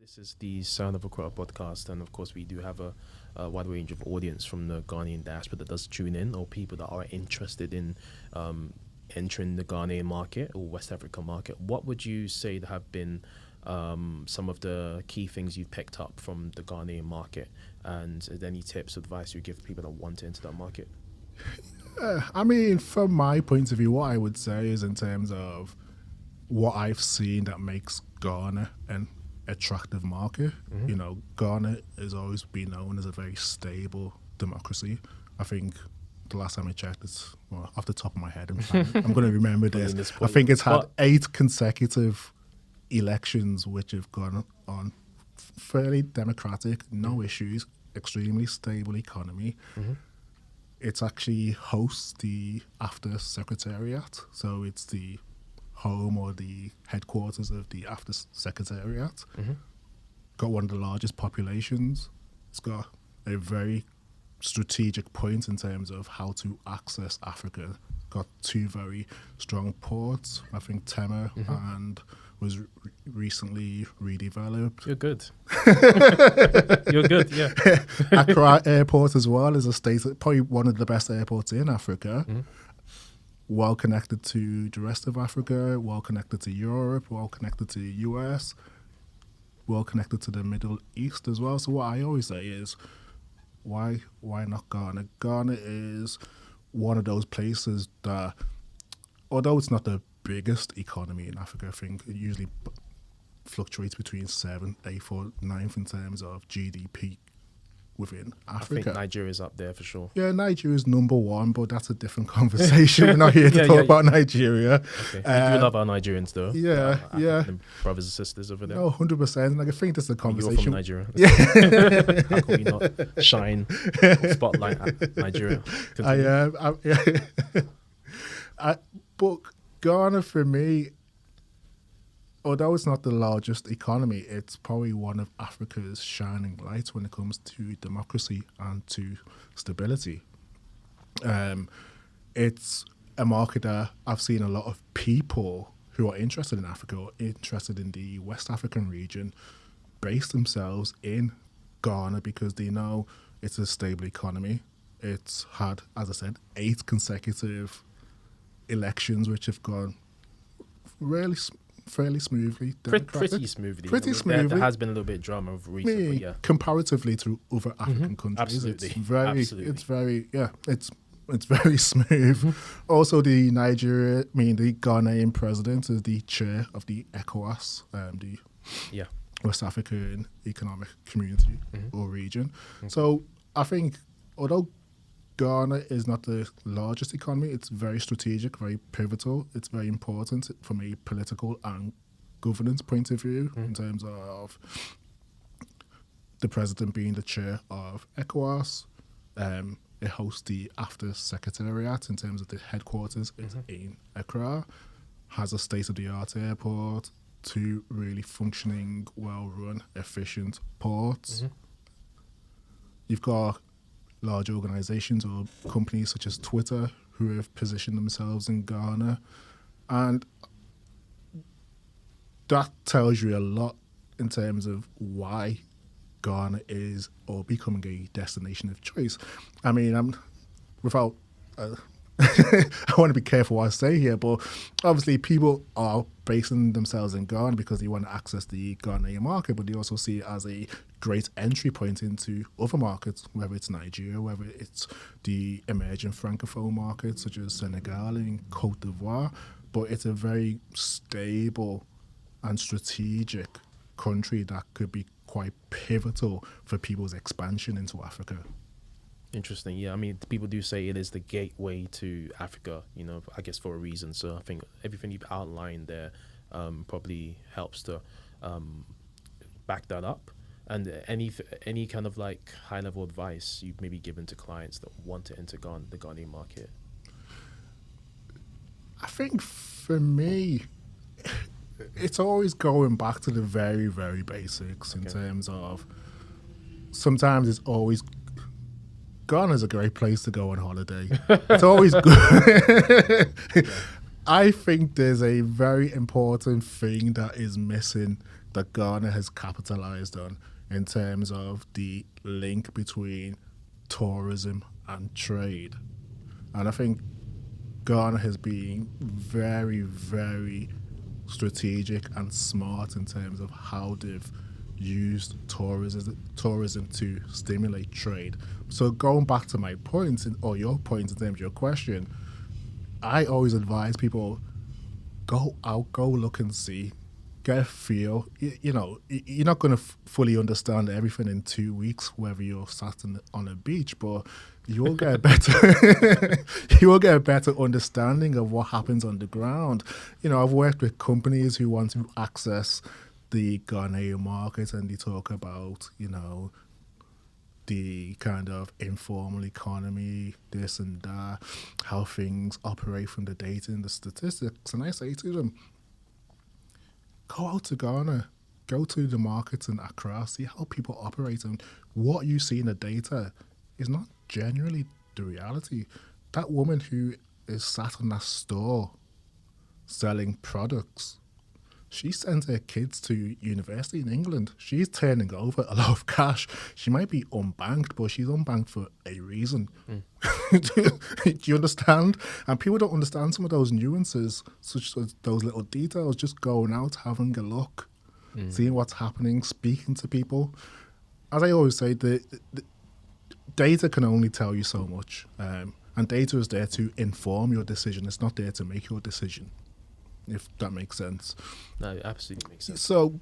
This is the Sound of Accra podcast, and of course, we do have a wide range of audience from the Ghanaian diaspora that does tune in, or people that are interested in entering the Ghanaian market or West African market. What would you say that have been some of the key things you've picked up from the Ghanaian market, and any tips, advice you give people that want to enter that market? I mean, from my point of view, what I would say is in terms of what I've seen that makes Ghana an attractive market. You know, Ghana has always been known as a very stable democracy. I think the last time I checked, it's off the top of my head. I'm going to remember this. I think it's had 8 consecutive elections which have gone on fairly democratic, no issues, extremely stable economy. It's actually hosts the AFTA Secretariat, so it's the home or the headquarters of the AFTA Secretariat. Got one of the largest populations. It's got a very strategic point in terms of how to access Africa. Got 2 very strong ports. I think Tema and was recently redeveloped. You're good. You're good, yeah. Accra Airport as well is probably one of the best airports in Africa. Well connected to the rest of Africa, well connected to Europe, well connected to the US, well connected to the Middle East as well. So what I always say is, why not Ghana? Ghana is one of those places that, although it's not the biggest economy in Africa, I think it usually fluctuates between 7th, 8th, or 9th in terms of GDP within Africa. I think Nigeria's up there for sure. Yeah, Nigeria's number 1, but that's a different conversation. We're not here to talk about Nigeria. Okay. We do love our Nigerians though. Yeah. Brothers and sisters over there. No, 100%. Like, I think this is a conversation. You're from Nigeria. Yeah. How can we not shine spotlight at Nigeria? But Ghana, for me, although it's not the largest economy, it's probably one of Africa's shining lights when it comes to democracy and to stability. It's a market that I've seen a lot of people who are interested in Africa or interested in the West African region base themselves in Ghana because they know it's a stable economy. It's had, as I said, 8 consecutive elections which have gone fairly smoothly. Pretty smoothly. There has been a little bit of drama of recent, but yeah. Comparatively to other African countries, Absolutely. it's very smooth. Also, the Ghanaian president is the chair of the ECOWAS, the West African Economic Community or region. So I think, although Ghana is not the largest economy, it's very strategic, very pivotal. It's very important from a political and governance point of view in terms of the president being the chair of ECOWAS. It hosts the AFTA Secretariat in terms of the headquarters. It's in Accra, has a state-of-the-art airport, 2 really functioning, well-run, efficient ports. You've got large organizations or companies such as Twitter who have positioned themselves in Ghana. And that tells you a lot in terms of why Ghana is or becoming a destination of choice. I mean, I want to be careful what I say here, but obviously people are basing themselves in Ghana because they want to access the Ghanaian market, but they also see it as a great entry point into other markets, whether it's Nigeria, whether it's the emerging francophone markets such as Senegal and Cote d'Ivoire. But it's a very stable and strategic country that could be quite pivotal for people's expansion into Africa. Interesting. Yeah, I mean, people do say it is the gateway to Africa, I guess for a reason. So I think everything you've outlined there probably helps to back that up. And any kind of like high-level advice you've maybe given to clients that want to enter the Ghanaian market? I think for me, it's always going back to the very, very basics in terms of sometimes it's always Ghana's a great place to go on holiday. It's always good. I think there's a very important thing that is missing that Ghana has capitalized on in terms of the link between tourism and trade. And I think Ghana has been very, very strategic and smart in terms of how they've used tourism to stimulate trade. So going back to my point, or your point in terms of your question, I always advise people, go out, go look and see, get a feel. You're not going to fully understand everything in 2 weeks, whether you're sat on a beach, but you will get a better you will get a better understanding of what happens on the ground. I've worked with companies who want to access the Ghanaian market, and they talk about the kind of informal economy, this and that, how things operate from the data and the statistics. And I say to them, go out to Ghana, go to the markets in Accra, see how people operate, and what you see in the data is not generally the reality. That woman who is sat in that store selling products, she sends her kids to university in England. She's turning over a lot of cash. She might be unbanked, but she's unbanked for a reason. Do you understand? And people don't understand some of those nuances, such as those little details. Just going out, having a look, seeing what's happening, speaking to people. As I always say, the data can only tell you so much. And data is there to inform your decision. It's not there to make your decision, if that makes sense. No, it absolutely makes sense. So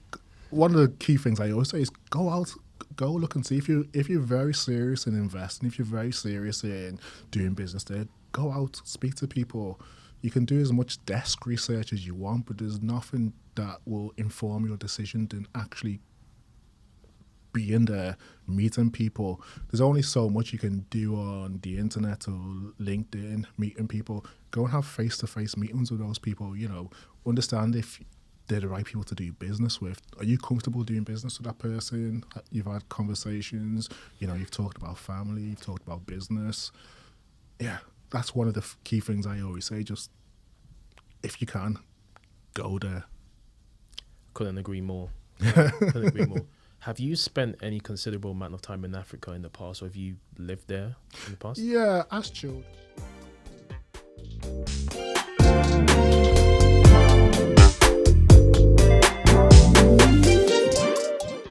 one of the key things I always say is go out, go look and see. If you're very serious in investing, if you're very serious in doing business there, go out, speak to people. You can do as much desk research as you want, but there's nothing that will inform your decision than actually being there, meeting people. There's only so much you can do on the internet or LinkedIn, meeting people. Go and have face-to-face meetings with those people, understand if they're the right people to do business with. Are you comfortable doing business with that person? You've had conversations, you've talked about family, you've talked about business. Yeah, that's one of the key things I always say. Just, if you can, go there. Couldn't agree more. Couldn't agree more. Have you spent any considerable amount of time in Africa in the past, or have you lived there in the past? Yeah, as children.